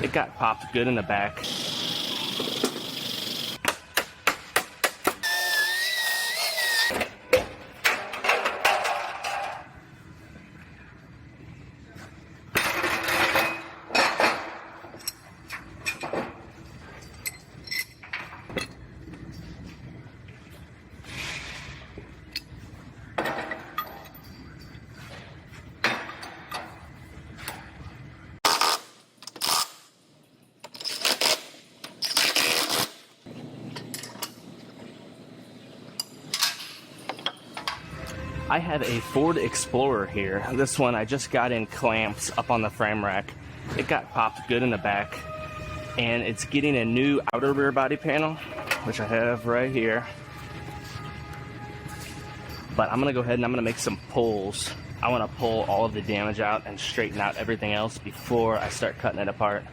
It got popped good in the back. I have a Ford Explorer here. This one I just got in clamps up on the frame rack. It got popped good in the back, and it's getting a new outer rear body panel, which I have right here. But I'm gonna go ahead and I'm gonna make some pulls. I wanna pull all of the damage out and straighten out everything else before I start cutting it apart.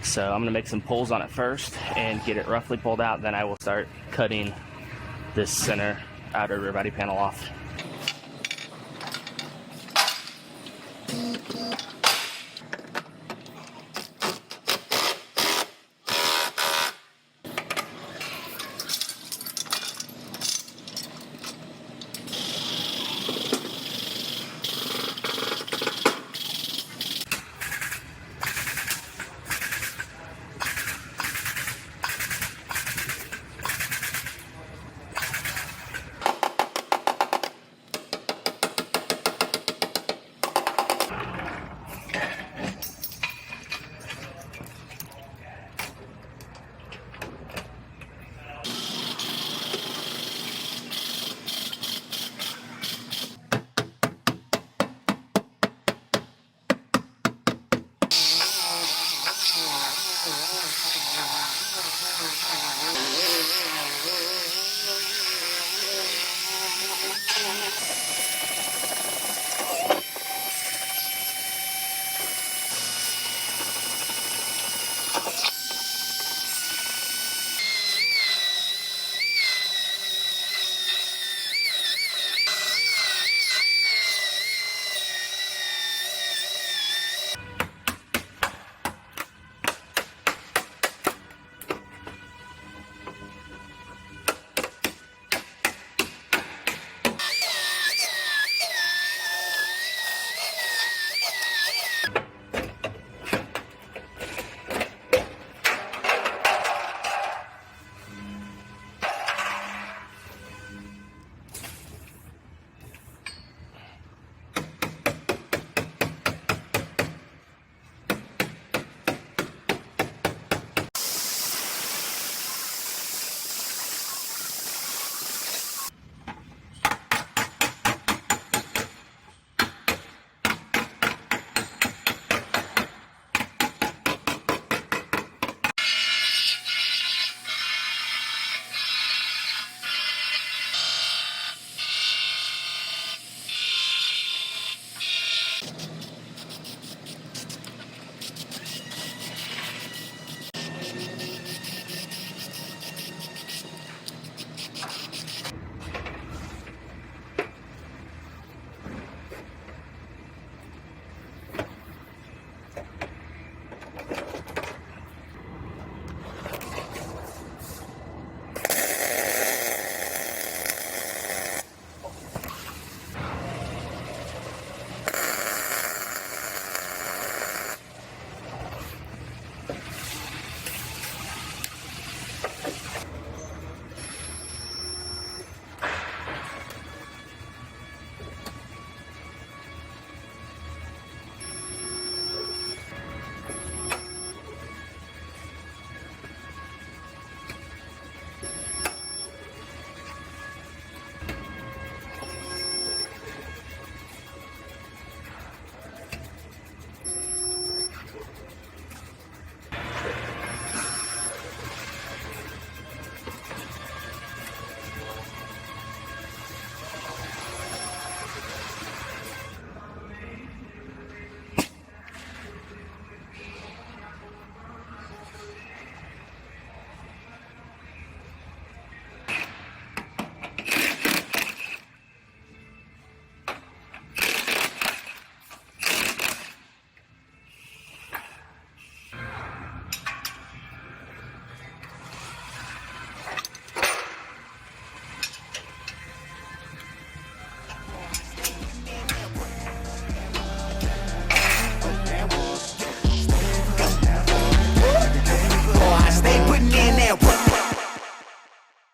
So I'm gonna make some pulls on it first and get it roughly pulled out, then I will start cutting this center outer rear body panel off.